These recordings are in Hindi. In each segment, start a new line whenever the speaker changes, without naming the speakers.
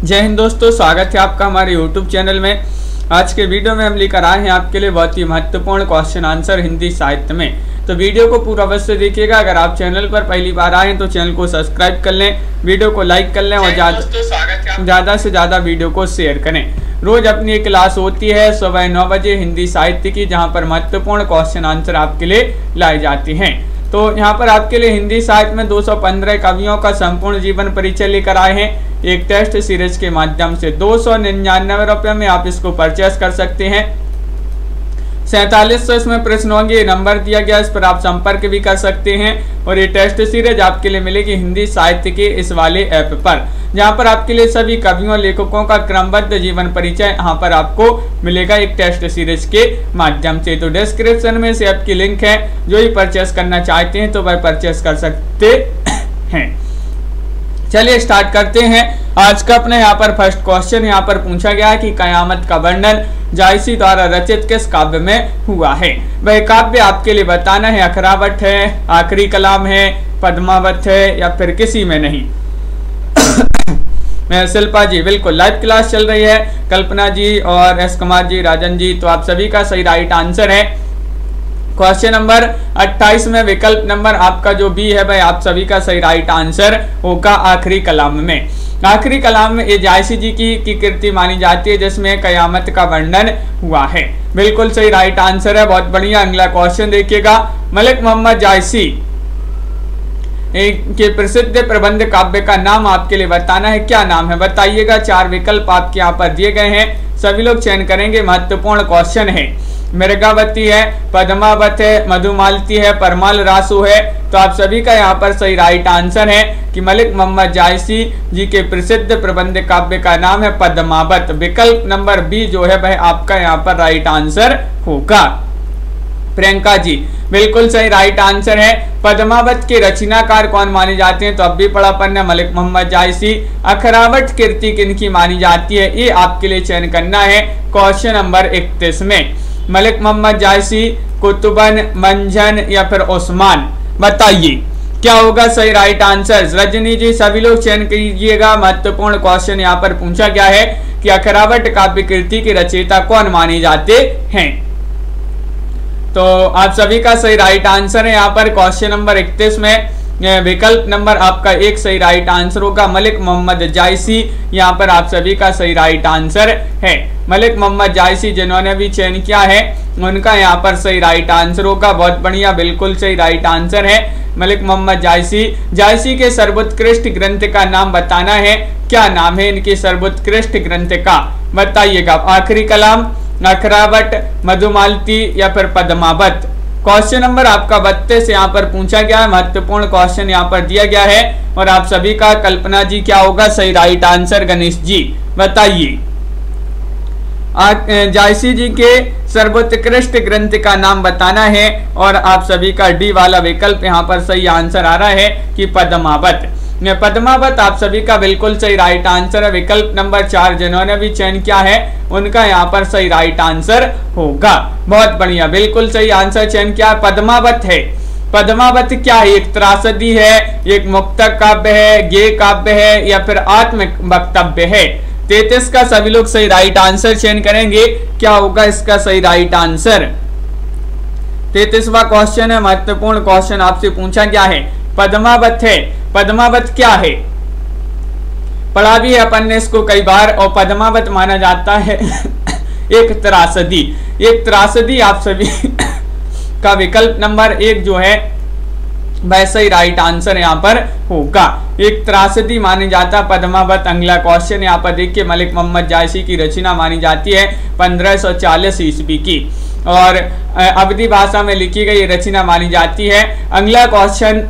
जय हिंद दोस्तों, स्वागत है आपका हमारे YouTube चैनल में। आज के वीडियो में हम लेकर आए हैं आपके लिए बहुत ही महत्वपूर्ण क्वेश्चन आंसर हिंदी साहित्य में। तो वीडियो को पूरा अवश्य देखिएगा। अगर आप चैनल पर पहली बार आए हैं तो चैनल को सब्सक्राइब कर लें, वीडियो को लाइक कर लें और ज़्यादा से ज़्यादा वीडियो को शेयर करें। रोज अपनी एक क्लास होती है सुबह 9 बजे हिंदी साहित्य की, जहाँ पर महत्वपूर्ण क्वेश्चन आंसर आपके लिए लाए जाते हैं। तो यहाँ पर आपके लिए हिंदी साहित्य में 215 कवियों का संपूर्ण जीवन परिचय लेकर आए हैं। एक टेस्ट सीरीज के माध्यम से 299 रुपये में आप इसको परचेस कर सकते हैं। 4700 इसमें प्रश्न होंगे, ये नंबर दिया गया, इस पर आप संपर्क भी कर सकते हैं। और ये टेस्ट सीरीज आपके लिए मिलेगी हिंदी साहित्य के इस वाले ऐप पर, जहां पर आपके लिए सभी कवियों लेखकों का क्रमबद्ध जीवन परिचय यहाँ पर आपको मिलेगा एक टेस्ट सीरीज के माध्यम से। तो डिस्क्रिप्शन में इस ऐप की लिंक है, जो ही परचेस करना चाहते हैं तो वह परचेस कर सकते हैं। चलिए स्टार्ट करते हैं। आज का अपने यहाँ पर फर्स्ट क्वेश्चन यहाँ पर पूछा गया है कि कयामत का वर्णन जायसी द्वारा रचित किस काव्य में हुआ है। वह काव्य आपके लिए बताना है अखरावट है, आखिरी कलाम है, पद्मावत है या फिर किसी में नहीं। शिल्पा जी बिल्कुल लाइव क्लास चल रही है, कल्पना जी और एस कुमार जी, राजन जी, तो आप सभी का सही राइट आंसर है। क्वेश्चन नंबर 28 में विकल्प नंबर आपका जो बी है वह आप सभी का सही राइट आंसर होगा आखिरी कलाम में। आखिरी कलाम में ये जायसी जी की कृति मानी जाती है, जिसमें कयामत का वर्णन हुआ है। बिल्कुल सही राइट आंसर है, बहुत बढ़िया। अगला क्वेश्चन देखिएगा। मलिक मोहम्मद जायसी के प्रसिद्ध प्रबंध काव्य का नाम आपके लिए बताना है, क्या नाम है बताइएगा। 4 विकल्प आपके यहाँ पर दिए गए हैं, सभी लोग चयन करेंगे। महत्वपूर्ण क्वेश्चन है। मृगावती है, पद्मावत है, मधुमालती है, परमाल रासु है। तो आप सभी का यहाँ पर सही राइट आंसर है कि मलिक मोहम्मद जायसी जी के प्रसिद्ध प्रबंध काव्य का नाम है पद्मावत। विकल्प नंबर बी जो है वह आपका यहाँ पर राइट आंसर होगा। प्रियंका जी बिल्कुल सही राइट आंसर है। पद्मावत के रचनाकार कौन माने जाते हैं, तो अब भी पढ़ा पन्ना मलिक मोहम्मद जायसी। अखरावट कृति किनकी मानी जाती है, ये आपके लिए चयन करना है क्वेश्चन नंबर 31 में। मलिक मोहम्मद जायसी, कुतुबन, मंजन या फिर ओस्मान, बताइए क्या होगा सही राइट आंसर। रजनी जी सभी लोग चयन कीजिएगा। महत्वपूर्ण क्वेश्चन यहाँ पर पूछा गया है कि अखरावट काव्य कृति के रचयिता कौन माने जाते हैं। तो आप सभी का सही राइट आंसर है यहाँ पर क्वेश्चन नंबर 31 में विकल्प नंबर आपका 1 सही राइट आंसर होगा मलिक मोहम्मद जायसी। यहाँ पर आप सभी का सही राइट आंसर है मलिक मोहम्मद जायसी, जिन्होंने भी चयन किया है उनका यहाँ पर सही राइट आंसर होगा। बहुत बढ़िया, बिल्कुल सही राइट आंसर है मलिक मोहम्मद जायसी। जायसी के सर्वोत्कृष्ट ग्रंथ का नाम बताना है, क्या नाम है इनके सर्वोत्कृष्ट ग्रंथ का बताइएगा। आखिरी कलाम, अखरावट, मधुमालती या फिर पद्मावत। क्वेश्चन नंबर आपका 32 यहाँ पर पूछा गया है। महत्वपूर्ण क्वेश्चन यहाँ पर दिया गया है और आप सभी का कल्पना जी क्या होगा सही राइट आंसर। गणेश जी बताइए जायसी जी के सर्वोत्कृष्ट ग्रंथ का नाम बताना है और आप सभी का डी वाला विकल्प यहाँ पर सही आंसर आ रहा है कि पद्मावत। पद्मावत आप सभी का बिल्कुल सही राइट आंसर है। विकल्प नंबर 4 जिन्होंने भी चयन किया है उनका यहाँ पर सही राइट आंसर होगा। बहुत बढ़िया, बिल्कुल सही आंसर चयन किया। पद्मावत है। पद्मावत क्या है, एक त्रासदी है, एक मुक्तक काव्य है, गेय काव्य है या फिर आत्म वक्तव्य है। 33 का सभी लोग सही राइट आंसर चयन करेंगे, क्या होगा इसका सही राइट आंसर। 33वां क्वेश्चन है, महत्वपूर्ण क्वेश्चन आपसे पूछा गया है। पद्मावत है, पद्मावत क्या है, पढ़ा भी है अपन ने इसको कई बार। और पद्मावत माना जाता है एक त्रासदी। एक त्रासदी आप सभी का विकल्प नंबर 1 जो है वैसा ही राइट आंसर यहाँ पर होगा। एक त्रासदी मानी जाता पद्मावत। अगला क्वेश्चन यहाँ पर देखिए, मलिक मोहम्मद जायसी की रचना मानी जाती है 1540 ईस्वी की और अवधी भाषा में लिखी गई रचना मानी जाती है। अगला क्वेश्चन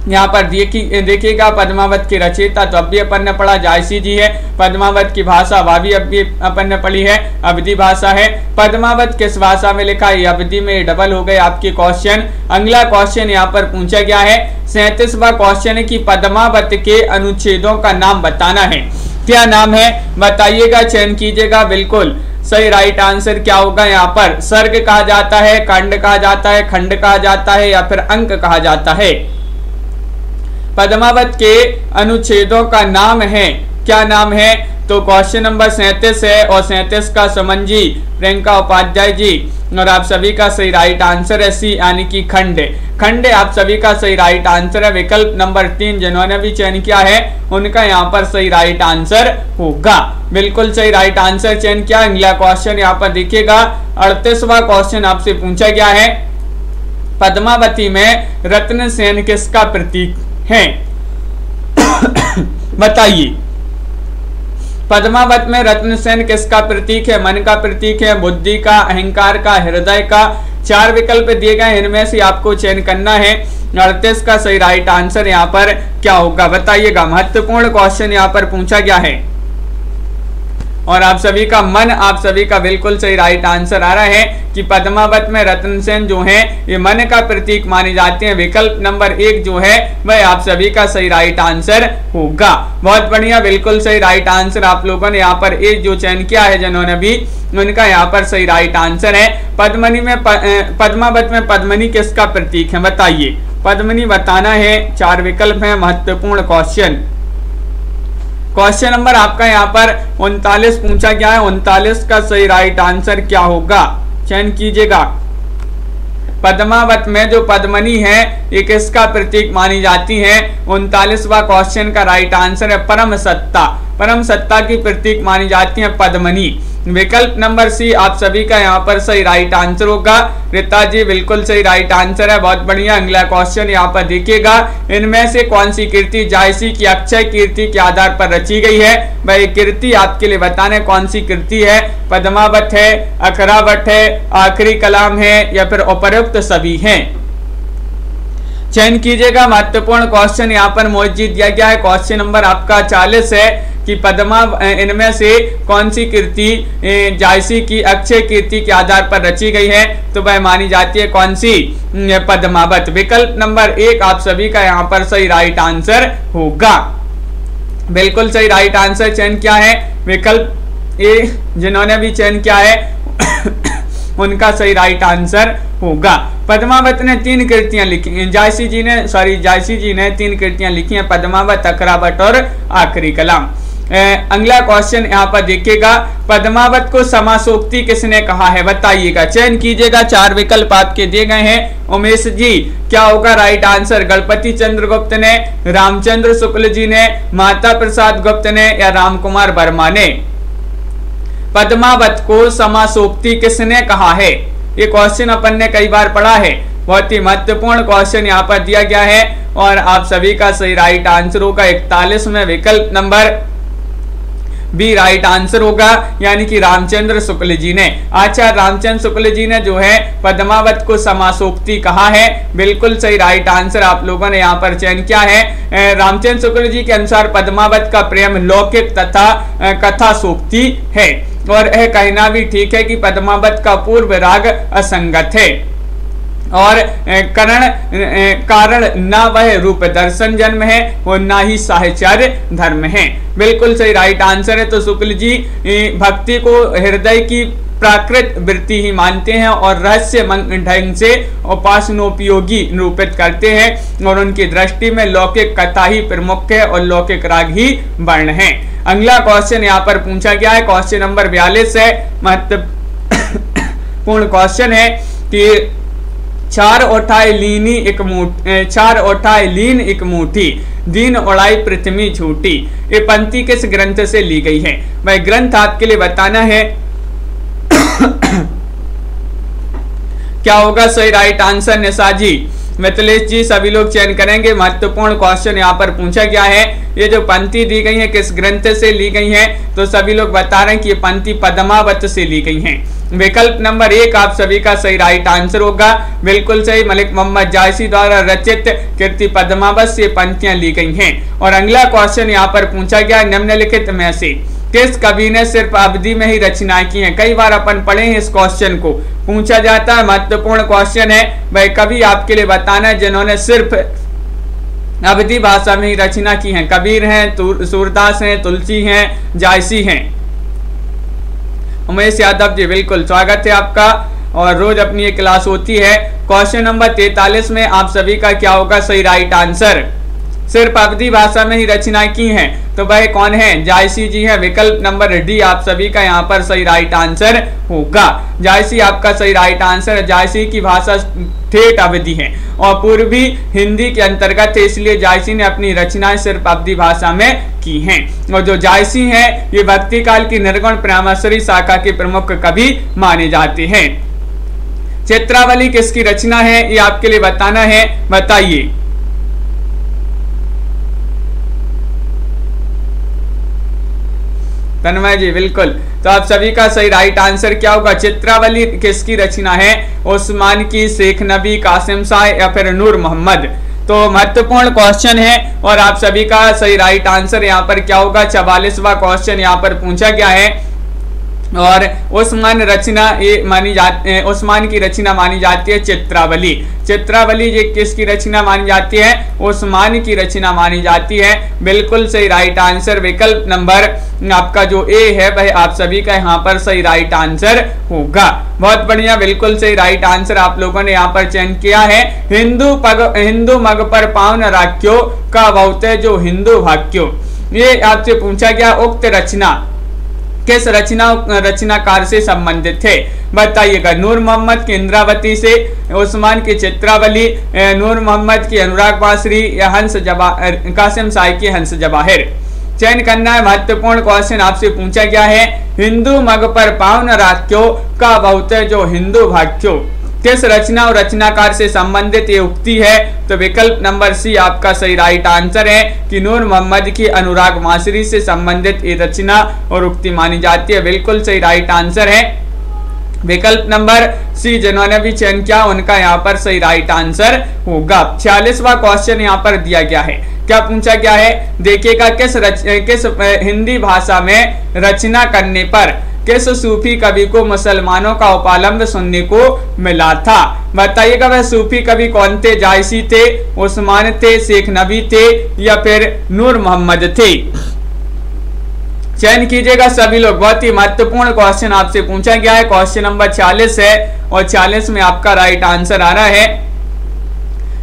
यहाँ पर देखिएगा, पद्मावत के रचयिता तो अब भी अपन ने पढ़ा जायसी जी है। पद्मावत की भाषा वह भी अब भी अपन ने पढ़ी है, अवधी भाषा है। पद्मावत किस भाषा में लिखा है, अवधी में डबल हो गए आपके क्वेश्चन। अगला क्वेश्चन यहाँ पर पूछा गया है 37वां क्वेश्चन है कि पद्मावत के अनुच्छेदों का नाम बताना है, क्या नाम है बताइएगा, चयन कीजिएगा। बिल्कुल सही राइट आंसर क्या होगा यहाँ पर। सर्ग कहा जाता है, कांड कहा जाता है, खंड कहा जाता है या फिर अंक कहा जाता है। पद्मावत के अनुच्छेदों का नाम है क्या नाम है? तो क्वेश्चन नंबर 37 है और 37 का समन जी, प्रियंका उपाध्याय जी, और आप सभी का सही राइट आंसर है सी यानी कि खंड। खंड आप सभी का सही राइट आंसर है। विकल्प नंबर 3 जिन्होंने भी चयन किया है उनका यहाँ पर सही राइट आंसर होगा। बिल्कुल सही राइट आंसर चयन किया। अगला क्वेश्चन यहाँ पर देखिएगा 38वां क्वेश्चन आपसे पूछा गया है, पद्मावती में रत्न सेन किसका प्रतीक है? बताइए, पद्मावत में रत्न सेन किसका प्रतीक है? मन का प्रतीक है, बुद्धि का, अहंकार का, हृदय का? 4 विकल्प दिए गए, इनमें से आपको चयन करना है। 38 का सही राइट आंसर यहाँ पर क्या होगा बताइएगा। महत्वपूर्ण क्वेश्चन यहाँ पर पूछा गया है और आप सभी का मन, आप सभी का बिल्कुल सही राइट आंसर आ रहा है कि पद्मावत में रत्न सेन जो है ये मन का प्रतीक माने जाते हैं। विकल्प नंबर 1 जो है वह आप सभी का सही राइट आंसर होगा। बहुत बढ़िया, बिल्कुल सही राइट आंसर आप लोगों ने यहाँ पर एक जो चयन किया है जिन्होंने भी, उनका यहाँ पर सही राइट आंसर है। पद्मावत में पद्मनी किसका प्रतीक है बताइए। पद्मनी बताना है, 4 विकल्प है। महत्वपूर्ण क्वेश्चन, क्वेश्चन नंबर आपका यहाँ पर 39 पूछा गया है। 39 का सही राइट आंसर क्या होगा चयन कीजिएगा। पद्मावत में जो पद्मनी है ये किसका प्रतीक मानी जाती है? 39वां क्वेश्चन का राइट आंसर है परम सत्ता। परम सत्ता की प्रतीक मानी जाती है पद्मनी। विकल्प नंबर सी आप सभी का यहाँ पर सही राइट आंसर होगा। रीता जी बिल्कुल सही राइट आंसर है, बहुत बढ़िया। अगला क्वेश्चन यहाँ पर देखिएगा, इनमें से कौन सी कृति जायसी की अक्षय कीर्ति के आधार पर रची गई है? वह कृति आपके लिए बताने कौन सी कृति है। पद्मावत है, अखरावट है, आखिरी कलाम है या फिर उपरोक्त सभी हैं? चयन कीजिएगा। महत्वपूर्ण क्वेश्चन यहाँ पर मौजूद दिया गया है। क्वेश्चन नंबर आपका 40 है कि इनमें से कौन सी कृति जायसी की अक्षय कीर्ति के आधार पर रची गई है? तो वह मानी जाती है कौन सी? पद्मावत। विकल्प नंबर 1 आप सभी का यहाँ पर सही राइट आंसर होगा। बिल्कुल सही राइट आंसर चयन किया है। विकल्प ए जिन्होंने भी चयन किया है उनका सही राइट आंसर होगा। पद्मावत ने 3 कृतियां लिखी, जायसी जी ने 3 कृतियां लिखी हैं, पद्मावत, अखरावट और आखिरी कलाम। अगला क्वेश्चन यहाँ पर देखिएगा, पद्मावत को समासोक्ति किसने कहा है बताइएगा। चयन कीजिएगा। 4 विकल्प आपके दिए गए हैं। उमेश जी क्या होगा राइट आंसर? गणपति चंद्र गुप्त ने, रामचंद्र शुक्ल जी ने, माता प्रसाद गुप्त ने या राम कुमार वर्मा ने? पद्मावत को समासोक्ति किसने कहा है? ये क्वेश्चन अपन ने कई बार पढ़ा है, बहुत ही महत्वपूर्ण क्वेश्चन यहाँ पर दिया गया है और आप सभी का सही राइट आंसर होगा 41 में विकल्प नंबर बी राइट आंसर होगा, यानी कि रामचंद्र शुक्ल जी ने। आचार्य रामचंद्र शुक्ल जी ने जो है पद्मावत को समासोक्ति कहा है। बिल्कुल सही राइट आंसर आप लोगों ने यहाँ पर चयन किया है। रामचंद्र शुक्ल जी के अनुसार पद्मावत का प्रेम लौकिक तथा कथा सूक्ति है और यह कहना भी ठीक है कि पद्मावत का पूर्व राग असंगत है और कारण न वह रूप दर्शन जन्म है और न ही साहचर्य धर्म है। बिल्कुल सही राइट आंसर है। तो शुक्ल जी भक्ति को हृदय की प्राकृत वृत्ति ही मानते हैं और रहस्य ढंग से उपासनोपयोगी निरूपित करते हैं और उनकी दृष्टि में लौकिक कथा ही प्रमुख है और लौकिक राग ही वर्ण है। अगला क्वेश्चन यहाँ पर पूछा गया है, क्वेश्चन नंबर 42 है। महत्वपूर्ण क्वेश्चन है कि 4 ओठाई लीन एक मुट्ठी, दीन उड़ाई पृथ्वी झूठी। ये पंक्ति किस ग्रंथ से ली गई है? वह ग्रंथ आपके लिए बताना है। क्या होगा सही राइट आंसर? निशा जी, मिथिलेश जी, सभी लोग चयन करेंगे। महत्वपूर्ण क्वेश्चन यहाँ पर पूछा गया है, ये जो पंक्ति दी गई है किस ग्रंथ से ली गई है? तो सभी लोग बता रहे हैं कि ये पंक्ति पद्मावत से ली गई है। विकल्प नंबर 1 आप सभी का सही राइट आंसर होगा। बिल्कुल सही, मलिक मोहम्मद जायसी द्वारा रचित कीर्ति पद्मावत से पंक्तियां ली गई हैं। और अगला क्वेश्चन यहाँ पर पूछा गया, निम्नलिखित में से किस कवि ने सिर्फ अवधि में ही रचनाएं की हैं? कई बार अपन पढ़े हैं इस क्वेश्चन को, पूछा जाता है। महत्वपूर्ण क्वेश्चन है, वह कवि आपके लिए बताना है जिन्होंने सिर्फ अवधि भाषा में ही रचना की है। कबीर हैं, सूरदास हैं, तुलसी हैं, जायसी हैं। उमेश यादव जी बिल्कुल स्वागत है आपका और रोज अपनी ये क्लास होती है। क्वेश्चन नंबर 43 में आप सभी का क्या होगा सही राइट आंसर? सिर्फ अवधि भाषा में ही रचना की हैं। तो वह कौन है? जायसी जी है। विकल्प नंबर डी आप सभी का यहाँ पर सही राइट आंसर होगा। जायसी आपका सही राइट आंसर है। जायसी की भाषा ठेठ अवधी है और पूर्वी हिंदी के अंतर्गत है, इसलिए जायसी ने अपनी रचनाएं सिर्फ अवधी भाषा में की हैं। और जो जायसी हैं ये भक्ति काल की निर्गुण प्रेमाश्री शाखा के प्रमुख कवि माने जाते हैं। चित्रावली किसकी रचना है ये आपके लिए बताना है, बताइए। तन्मय जी बिल्कुल, तो आप सभी का सही राइट आंसर क्या होगा? चित्रावली किसकी रचना है? उस्मान की, शेख नबी, कासिम शाह या फिर नूर मोहम्मद? तो महत्वपूर्ण क्वेश्चन है और आप सभी का सही राइट आंसर यहाँ पर क्या होगा? 44वां क्वेश्चन यहाँ पर पूछा गया है और उस्मान रचना ये मानी जाती है, उस्मान की रचना मानी जाती है चित्रावली। चित्रावली ये किसकी रचना मानी जाती है? उस्मान की रचना मानी जाती है। बिल्कुल सही राइट आंसर विकल्प नंबर आपका जो ए है वह आप सभी का यहाँ पर सही राइट आंसर होगा। बहुत बढ़िया, बिल्कुल सही राइट आंसर आप लोगों ने यहाँ पर चयन किया है। हिंदू मग पर पावन राख्यो का बहुत है जो हिंदू भाग्यो, ये आपसे पूछा गया। उक्त रचना किस रचनाकार से संबंधित है? बताइएगा। नूर मोहम्मद की इंद्रावती से, उस्मान की चित्रावली, नूर मोहम्मद की अनुराग बासरी या कासिम शाह की हंस जवाहिर? चयन करना है। महत्वपूर्ण क्वेश्चन आपसे पूछा गया है। हिंदू मग पर पावन राख्यो का बहुत है जो हिंदू भाग्यो, किस रचना और रचनाकार से संबंधित ये उक्ति है? तो विकल्प नंबर सी आपका सही राइट आंसर है कि नूर मोहम्मद की अनुराग मासरी से संबंधित ये रचना और उक्ति मानी जाती है। बिल्कुल सही राइट आंसर है विकल्प नंबर सी। जिन्होंने भी चयन किया उनका यहाँ पर सही राइट आंसर होगा। 46वां क्वेश्चन यहाँ पर दिया गया है। क्या पूछा गया है? देखिएगा, किस हिंदी भाषा में रचना करने पर किस सूफी कवि को मुसलमानों का उपालंब सुनने को मिला था? बताइएगा वह सूफी कवि कौन थे? जायसी थे, उस्मान थे, शेख नबी थे या फिर नूर मोहम्मद थे? चयन कीजिएगा सभी लोग। बहुत ही महत्वपूर्ण क्वेश्चन आपसे पूछा गया है। क्वेश्चन नंबर 40 है और 40 में आपका राइट आंसर आ रहा है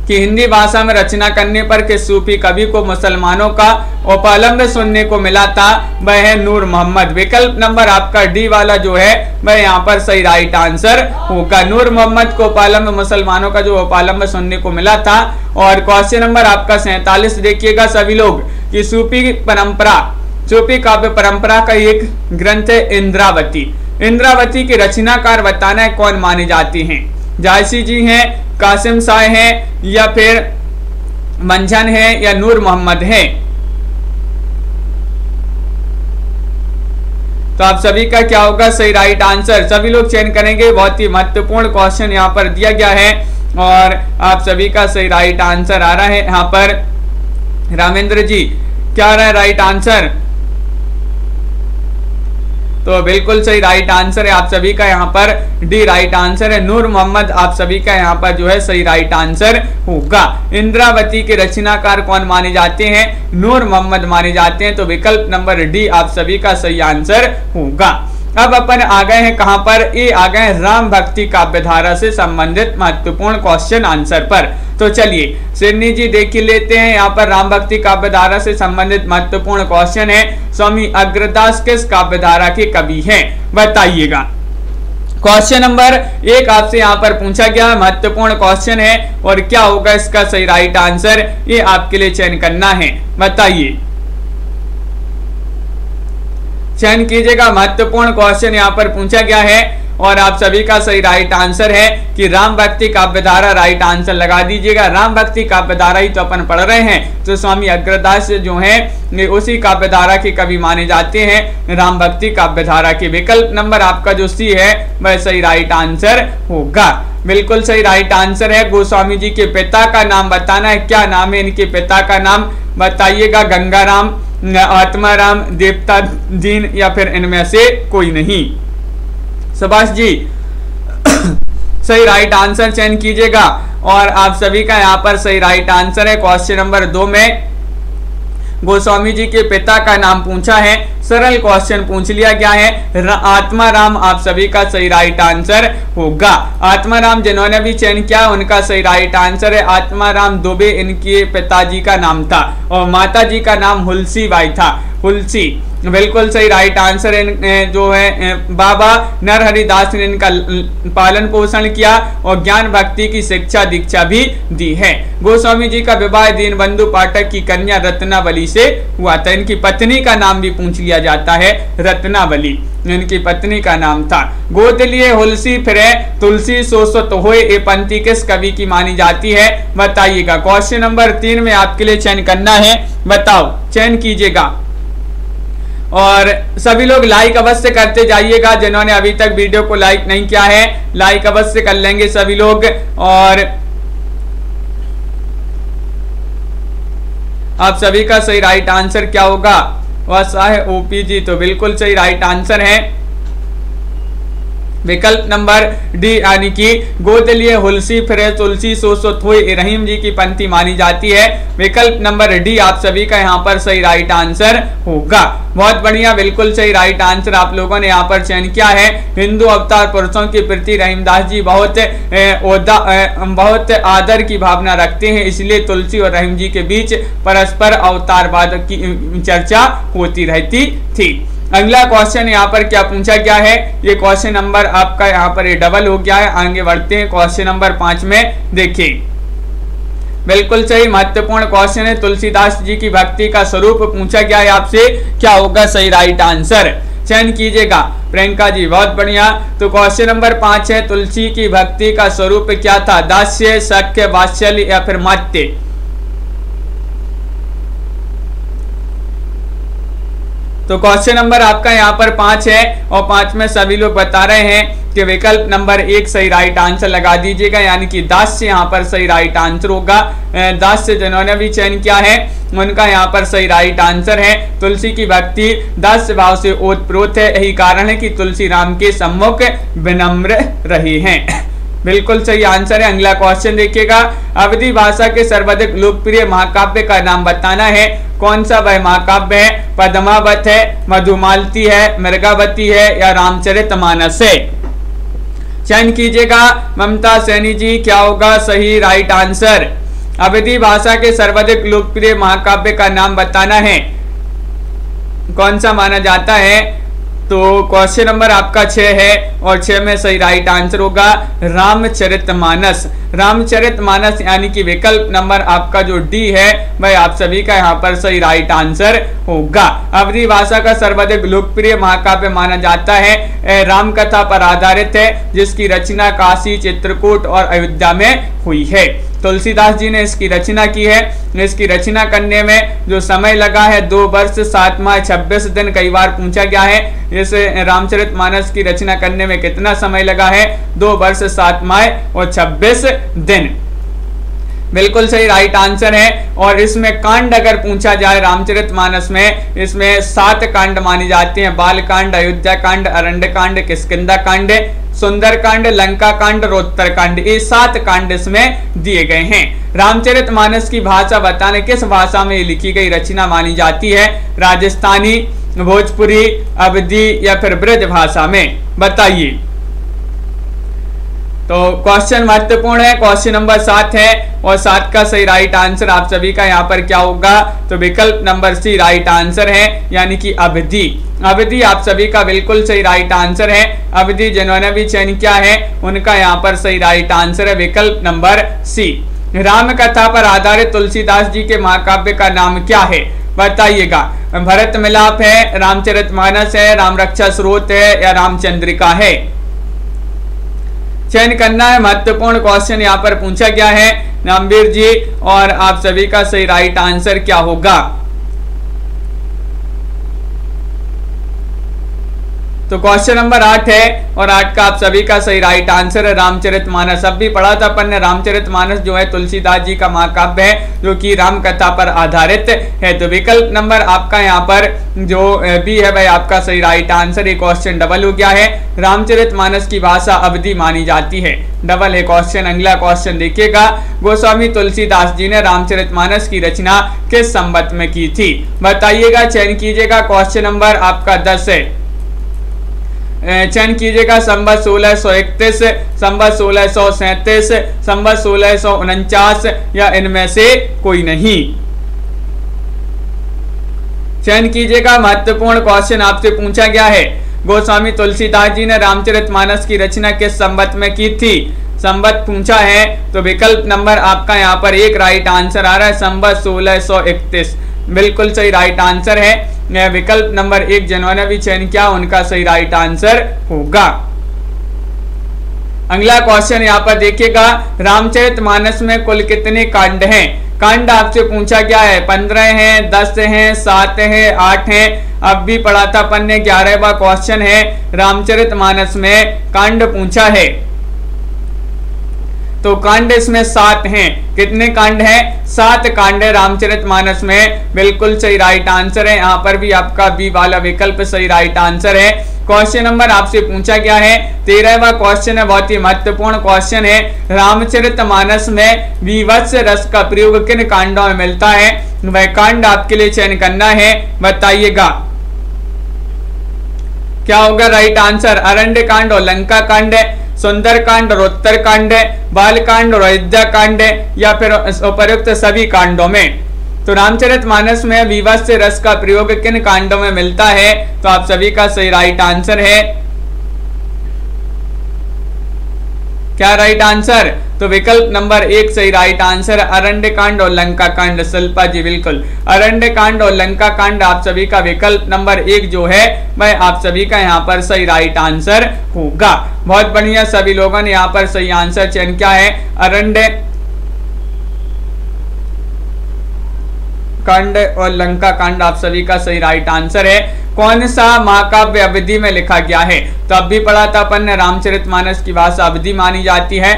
कि हिंदी भाषा में रचना करने पर किस सूफी कवि को मुसलमानों का उपालंब सुनने को मिला था? वह है नूर मोहम्मद। विकल्प नंबर आपका डी वाला जो है वह यहाँ पर सही राइट आंसर होगा। नूर मोहम्मद को उपालंब, मुसलमानों का जो उपालंब सुनने को मिला था। और क्वेश्चन नंबर आपका 47 देखिएगा सभी लोग कि सूफी काव्य परंपरा का एक ग्रंथ है इंद्रावती। इंद्रावती के रचनाकार बताना है कौन माने जाते हैं? जायसी जी हैं, कासिम शाह हैं या फिर मंझन है या नूर मोहम्मद है? तो आप सभी का क्या होगा सही राइट आंसर? सभी लोग चयन करेंगे। बहुत ही महत्वपूर्ण क्वेश्चन यहाँ पर दिया गया है और आप सभी का सही राइट आंसर आ रहा है यहाँ पर। रामेंद्र जी क्या आ रहा है राइट आंसर? तो बिल्कुल सही राइट आंसर है आप सभी का यहाँ पर डी राइट आंसर है। नूर मोहम्मद आप सभी का यहाँ पर जो है सही राइट आंसर होगा। इंद्रावती के रचनाकार कौन माने जाते हैं? नूर मोहम्मद माने जाते हैं। तो विकल्प नंबर डी आप सभी का सही आंसर होगा। अब अपन आ गए हैं कहां पर? ये आ गए राम भक्ति काव्यधारा से संबंधित महत्वपूर्ण क्वेश्चन आंसर पर। तो चलिए सिन्नी जी देख लेते हैं यहाँ पर राम भक्ति काव्यधारा से संबंधित महत्वपूर्ण क्वेश्चन है। स्वामी अग्रदास किस काव्यधारा के कवि हैं? बताइएगा। क्वेश्चन नंबर 1 आपसे यहाँ पर पूछा गया, महत्वपूर्ण क्वेश्चन है और क्या होगा इसका सही राइट आंसर, ये आपके लिए चयन करना है। बताइए, चयन कीजिएगा। महत्वपूर्ण क्वेश्चन यहाँ पर पूछा गया है और आप सभी का सही राइट आंसर है कि राम भक्ति काव्यधारा राइट आंसर लगा दीजिएगा। राम भक्ति काव्यधारा ही तो अपन पढ़ रहे हैं, तो स्वामी अग्रदास जो हैं उसी काव्यधारा के कवि माने जाते हैं राम भक्ति काव्यधारा के। विकल्प नंबर आपका जो सी है वह सही राइट आंसर होगा। बिल्कुल सही राइट आंसर है। गोस्वामी जी के पिता का नाम बताना है। क्या नाम है इनके पिता का नाम? बताइएगा। गंगाराम, आत्माराम, देवता दीन या फिर इनमें से कोई नहीं। सुभाष जी सही राइट आंसर चयन कीजिएगा और आप सभी का यहाँ पर सही राइट आंसर है। क्वेश्चन नंबर 2 में गोस्वामी जी के पिता का नाम पूछा है। सरल क्वेश्चन पूछ लिया गया है। आत्माराम आप सभी का सही राइट आंसर होगा। आत्माराम जिन्होंने भी चयन किया उनका सही राइट आंसर है आत्माराम दुबे, इनके पिताजी का नाम था और माता जी का नाम हुलसी बाई था। हुलसी बिल्कुल सही राइट आंसर है। जो है बाबा नरहरिदास ने इनका पालन पोषण किया और ज्ञान भक्ति की शिक्षा दीक्षा भी दी है। गोस्वामी जी का विवाह दीनबंधु पाठक की कन्या रत्नावली से हुआ था। इनकी पत्नी का नाम भी पूछ लिया जाता है, रत्नावली इनकी पत्नी का नाम था। गोद लिए हुलसी फिरे तुलसी सोसत होए, ये पंक्ति किस कवि की मानी जाती है बताइएगा। क्वेश्चन नंबर 3 में आपके लिए चयन करना है, बताओ चयन कीजिएगा और सभी लोग लाइक अवश्य करते जाइएगा। जिन्होंने अभी तक वीडियो को लाइक नहीं किया है लाइक अवश्य कर लेंगे सभी लोग। और आप सभी का सही राइट आंसर क्या होगा, वह है ओपीजी, तो बिल्कुल सही राइट आंसर है विकल्प नंबर डी, यानी कि गोद लिए हुलसी फिरे तुलसी सोसो थोई, रहीम जी की पंक्ति मानी जाती है। विकल्प नंबर डी आप सभी का यहाँ पर सही राइट आंसर होगा। बहुत बढ़िया, बिल्कुल सही राइट आंसर आप लोगों ने यहाँ पर चयन किया है। हिंदू अवतार पुरुषों के प्रति रहीमदास जी बहुत आदर की भावना रखते हैं, इसलिए तुलसी और रहीम जी के बीच परस्पर अवतारवाद की चर्चा होती रहती थी। अगला क्वेश्चन यहाँ पर क्या पूछा गया है, ये क्वेश्चन नंबर आपका यहाँ पर ये डबल हो गया है। आगे बढ़ते हैं क्वेश्चन नंबर 5 में। देखिए बिल्कुल सही महत्वपूर्ण क्वेश्चन है, तुलसीदास जी की भक्ति का स्वरूप पूछा गया है आपसे, क्या होगा सही राइट आंसर, चयन कीजिएगा। प्रियंका जी बहुत बढ़िया। तो क्वेश्चन नंबर 5 है, तुलसी की भक्ति का स्वरूप क्या था, दास्य, सख्य, वात्सल्य या फिर मत्य। तो क्वेश्चन नंबर आपका यहाँ पर 5 है और 5 में सभी लोग बता रहे हैं कि विकल्प नंबर 1 सही राइट आंसर लगा दीजिएगा, यानी कि दास्य यहाँ पर सही राइट आंसर होगा। दास्य जिन्होंने भी चयन किया है उनका यहाँ पर सही राइट आंसर है। तुलसी की भक्ति दास्य भाव से ओतप्रोत है, यही कारण है कि तुलसी राम के सम्मुख विनम्र रहे हैं। बिल्कुल सही आंसर है। अगला क्वेश्चन देखिएगा, अवधी भाषा के सर्वाधिक लोकप्रिय महाकाव्य का नाम बताना है। कौन सा वह महाकाव्य है, पद्मावत है, मधुमालती है, मृगावती है या रामचरितमानस है, चयन कीजिएगा। ममता सैनी जी क्या होगा सही राइट आंसर, अवधी भाषा के सर्वाधिक लोकप्रिय महाकाव्य का नाम बताना है, कौन सा माना जाता है। तो क्वेश्चन नंबर आपका 6 है और 6 में सही राइट आंसर होगा रामचरितमानस। रामचरितमानस यानी कि विकल्प नंबर आपका जो डी है वह आप सभी का यहाँ पर सही राइट आंसर होगा। अवधी भाषा का सर्वाधिक लोकप्रिय महाकाव्य माना जाता है, राम कथा पर आधारित है, जिसकी रचना काशी, चित्रकूट और अयोध्या में हुई है। तुलसीदास जी ने इसकी रचना की है। इसकी रचना करने में जो समय लगा है 2 वर्ष 7 माह 26 दिन, कई बार पूछा गया है इस रामचरितमानस की रचना करने में कितना समय लगा है, 2 वर्ष 7 माह और 26 दिन। बिल्कुल सही राइट आंसर है। और इसमें कांड अगर पूछा जाए रामचरितमानस में, इसमें 7 कांड माने जाते हैं, बाल कांड, अयोध्या कांड, अरण्य कांड, किष्किंधा कांड, सुंदर कांड, लंका कांड और उत्तर कांड, ये 7 कांड इसमें दिए गए हैं। रामचरितमानस की भाषा बताने, किस भाषा में लिखी गई रचना मानी जाती है, राजस्थानी, भोजपुरी, अवधी या फिर ब्रज भाषा में, बताइए। तो क्वेश्चन महत्वपूर्ण है, क्वेश्चन नंबर 7 है और 7 का सही राइट आंसर आप सभी का यहाँ पर क्या होगा, तो विकल्प नंबर सी राइट आंसर है, यानी कि अवधी। अवधी आप सभी का बिल्कुल सही राइट आंसर है। अवधी जिन्होंने भी चयन किया है उनका यहाँ पर सही राइट आंसर है विकल्प नंबर सी। राम कथा पर आधारित तुलसीदास जी के महाकाव्य का नाम क्या है, बताइएगा। भरत मिलाप है, रामचरितमानस है, राम रक्षा स्रोत है या रामचंद्रिका है, चयन करना है। महत्वपूर्ण क्वेश्चन यहाँ पर पूछा गया है नामवीर जी, और आप सभी का सही राइट आंसर क्या होगा। तो क्वेश्चन नंबर 8 है और 8 का आप सभी का सही राइट आंसर है रामचरितमानस। अब भी पढ़ा था अपन ने, रामचरितमानस जो है तुलसीदास जी का महाकाव्य है जो कि राम कथा पर आधारित है। तो विकल्प नंबर आपका यहाँ पर जो बी है भाई आपका सही राइट आंसर। ये क्वेश्चन डबल हो गया है। रामचरितमानस की भाषा अवधी मानी जाती है, डबल है क्वेश्चन। अगला क्वेश्चन देखिएगा, गोस्वामी तुलसीदास जी ने रामचरितमानस की रचना किस संवत में की थी? बताइएगा, चयन कीजिएगा। क्वेश्चन नंबर आपका 10 है, चयन कीजिएगा। संवत 1631, संवत 1637, संवत 1649 या इनमें से कोई नहीं। चयन कीजिएगा। महत्वपूर्ण क्वेश्चन आपसे पूछा गया है, गोस्वामी तुलसीदास जी ने रामचरितमानस की रचना किस संवत में की थी? संवत पूछा है तो विकल्प नंबर आपका यहाँ पर एक राइट आंसर आ रहा है, संवत 1631 बिल्कुल सही राइट आंसर है। विकल्प नंबर 1 जिन्होंने भी चयन किया उनका सही राइट आंसर होगा। अगला क्वेश्चन यहाँ पर देखिएगा, रामचरितमानस में कुल कितने कांड हैं? कांड आपसे पूछा गया है, 15 हैं, 10 हैं, 7 हैं, 8 हैं। अब भी पढ़ा था अपन ने, 11वां क्वेश्चन है। रामचरितमानस में कांड पूछा है तो कांड इसमें 7 हैं। कितने कांड हैं? 7 कांड है रामचरितमानस में, बिल्कुल सही राइट आंसर है। यहाँ पर भी आपका बी वाला विकल्प सही राइट आंसर है। क्वेश्चन नंबर आपसे पूछा गया है 13वां क्वेश्चन है, बहुत ही महत्वपूर्ण क्वेश्चन है। रामचरितमानस में विवत्स रस का प्रयोग किन कांडों में मिलता है? वह कांड आपके लिए चयन करना है, बताइएगा क्या होगा राइट आंसर? अरण्य कांड और लंका कांड है, सुंदर कांड और उत्तर कांड है, बाल कांड और अयोध्या कांड है, या फिर उपयुक्त सभी कांडों में। तो रामचरितमानस में विवत्स रस का प्रयोग किन कांडों में मिलता है? तो आप सभी का सही राइट आंसर है क्या राइट आंसर? तो विकल्प नंबर 1 सही राइट आंसर, अरण्य कांड और लंका कांड। शिल्पा जी बिल्कुल, अरण्य कांड और लंका कांड आप सभी का विकल्प नंबर 1 जो है वह आप सभी का यहाँ पर सही राइट आंसर होगा। बहुत बढ़िया, सभी लोगों ने यहाँ पर सही आंसर चयन किया है। अरण्य कांड और लंका कांड आप सभी का सही राइट आंसर है। कौन सा महाकाव्य अवधि में लिखा गया है? तो अब भी पढ़ा था अपन ने, रामचरितमानस की भाषा अवधि मानी जाती है।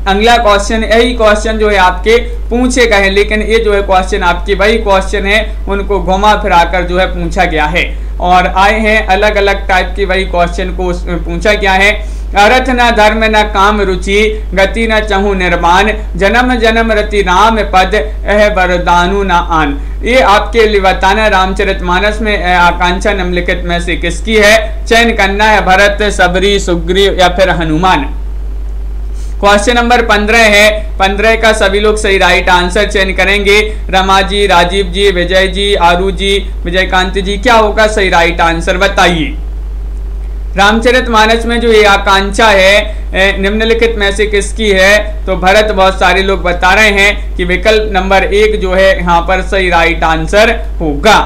अगला क्वेश्चन, यही क्वेश्चन जो है आपके पूछे गए हैं, लेकिन ये जो है क्वेश्चन आपके वही क्वेश्चन है, उनको घुमा फिराकर जो है पूछा गया है और आए हैं अलग अलग टाइप के वही क्वेश्चन को पूछा गया है। अर्थ न धर्म न काम रुचि, गति न चहु निर्माण, जन्म जन्म रति राम पद, एह वरदानु न आन। ये आपके लिए बताना रामचरितमानस में आकांक्षा निम्नलिखित में से किसकी है? चयन करना है, भरत, सबरी, सुग्रीव या फिर हनुमान। क्वेश्चन नंबर 15 है, 15 का सभी लोग सही राइट आंसर चयन करेंगे। रमा जी, राजीव जी, विजय जी, आरू जी, विजयकांत जी, क्या होगा सही राइट आंसर बताइए। रामचरितमानस में जो ये आकांक्षा है निम्नलिखित में से किसकी है? तो भरत, बहुत सारे लोग बता रहे हैं कि विकल्प नंबर 1 जो है यहाँ पर सही राइट आंसर होगा।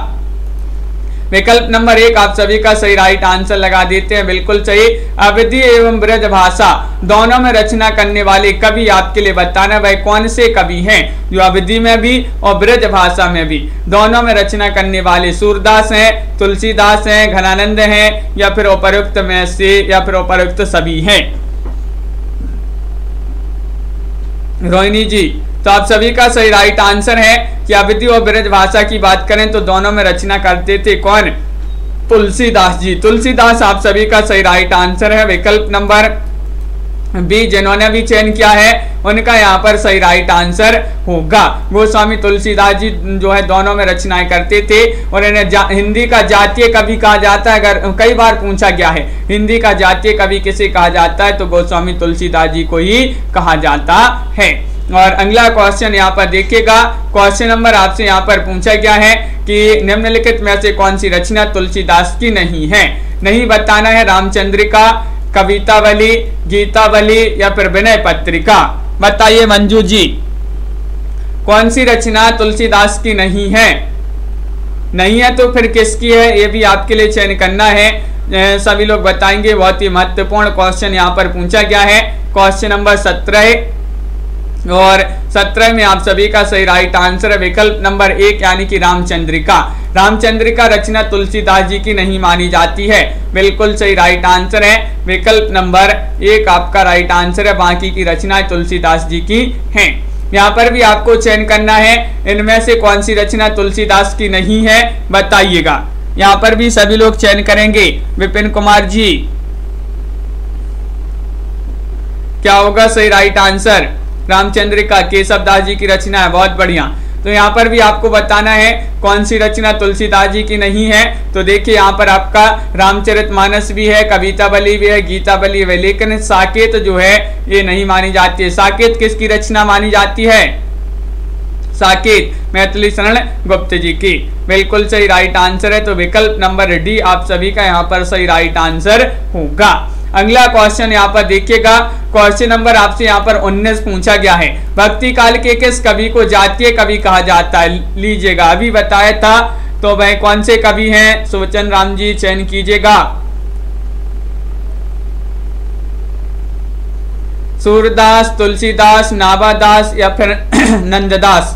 विकल्प नंबर 1 आप सभी का सही राइट आंसर लगा देते हैं, बिल्कुल सही। अवधि एवं ब्रज भाषा दोनों में रचना करने वाले कवि आपके लिए बताना वह कौन से कवि हैं जो अवधि में भी और ब्रज भाषा में भी दोनों में रचना करने वाले? सूरदास हैं, तुलसीदास हैं, घनानंद हैं या फिर उपयुक्त में से या फिर उपयुक्त सभी हैं? रोहिणी जी, तो आप सभी का सही राइट आंसर है कि अवधि और ब्रज भाषा की बात करें तो दोनों में रचना करते थे कौन? तुलसीदास जी। तुलसीदास आप सभी का सही राइट आंसर है। विकल्प नंबर बी जिन्होंने भी चयन किया है उनका यहाँ पर सही राइट आंसर होगा। गोस्वामी तुलसीदास जी जो है दोनों में रचनाएं करते थे और इन्हें हिंदी का जातीय कवि कहा जाता है। अगर कई बार पूछा गया है हिंदी का जातीय कवि किसे कहा जाता है तो गोस्वामी तुलसीदास जी को ही कहा जाता है। और अगला क्वेश्चन यहाँ पर देखिएगा, क्वेश्चन नंबर आपसे यहाँ पर पूछा गया है कि निम्नलिखित में से कौन सी रचना तुलसीदास की नहीं है? नहीं बताना है। रामचंद्रिका, कवितावली, गीतावली या फिर विनय पत्रिका? बताइए मंजू जी, कौन सी रचना तुलसीदास की नहीं है? नहीं है तो फिर किसकी है ये भी आपके लिए चयन करना है। सभी लोग बताएंगे। बहुत ही महत्वपूर्ण क्वेश्चन यहाँ पर पूछा गया है। क्वेश्चन नंबर 17 और 17 में आप सभी का सही राइट आंसर है विकल्प नंबर 1 यानी कि रामचंद्रिका। रामचंद्रिका रचना तुलसीदास जी की नहीं मानी जाती है। बिल्कुल सही राइट आंसर है विकल्प नंबर 1 आपका राइट आंसर है। बाकी की रचनाएं तुलसीदास जी की हैं। यहाँ पर भी आपको चयन करना है इनमें से कौन सी रचना तुलसीदास की नहीं है, बताइएगा। यहाँ पर भी सभी लोग चयन करेंगे। विपिन कुमार जी, क्या होगा सही राइट आंसर? रामचंद्रिका केशव दास जी की रचना है, बहुत बढ़िया। तो यहाँ पर भी आपको बताना है कौन सी रचना तुलसीदास जी की नहीं है। तो देखिए यहाँ पर आपका रामचरितमानस भी है, कवितावली भी है, गीतावली भी है, लेकिन साकेत जो है ये नहीं मानी जाती है। साकेत किसकी रचना मानी जाती है? साकेत मैथिली शरण गुप्त जी की। बिल्कुल सही राइट आंसर है। तो विकल्प नंबर डी आप सभी का यहाँ पर सही राइट आंसर होगा। अगला क्वेश्चन यहाँ पर देखिएगा, क्वेश्चन नंबर आपसे यहाँ पर 19 पूछा गया है। भक्ति काल के किस कवि को जातीय कवि कहा जाता है? लीजिएगा, अभी बताया था। तो वह कौन से कवि हैं? सुवचन राम जी चयन कीजिएगा। सूरदास, तुलसीदास, नाभादास या फिर नंददास।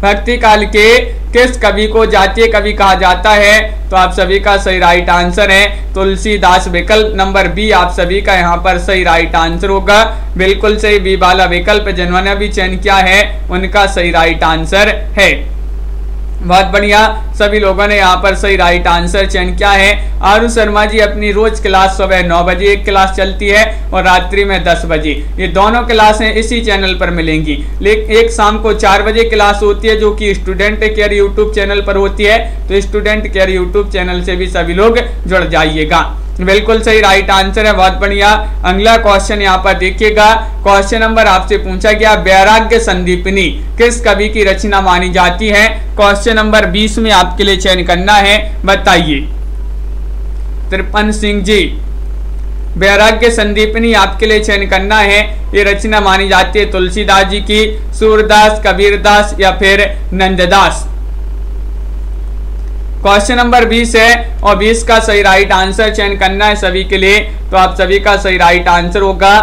भक्ति काल के किस कवि को जातीय कवि कहा जाता है? तो आप सभी का सही राइट आंसर है तुलसीदास। विकल्प नंबर बी आप सभी का यहाँ पर सही राइट आंसर होगा। बिल्कुल सही बी वाला विकल्प जिन्होंने भी चयन किया है उनका सही राइट आंसर है। बहुत बढ़िया, सभी लोगों ने यहाँ पर सही राइट आंसर चयन किया है। आरू शर्मा जी अपनी रोज क्लास सुबह 9 बजे एक क्लास चलती है और रात्रि में 10 बजे, ये दोनों क्लासें इसी चैनल पर मिलेंगी। लेकिन एक शाम को 4 बजे क्लास होती है जो कि स्टूडेंट केयर यूट्यूब चैनल पर होती है। तो स्टूडेंट केयर यूट्यूब चैनल से भी सभी लोग जुड़ जाइएगा। बिल्कुल सही राइट आंसर है, बहुत बढ़िया। अगला क्वेश्चन यहाँ पर देखिएगा, क्वेश्चन नंबर आपसे पूछा गया, वैराग्य संदीपनी किस कवि की रचना मानी जाती है? क्वेश्चन नंबर 20 में आपके लिए चयन करना है, बताइए। त्रिपन सिंह जी, वैराग्य संदीपनी आपके लिए चयन करना है। ये रचना मानी जाती है तुलसीदास जी की, सूरदास, कबीरदास या फिर नंददास। क्वेश्चन नंबर 20 है और 20 का सही राइट आंसर चयन करना है सभी के लिए। तो आप सभी का सही राइट आंसर होगा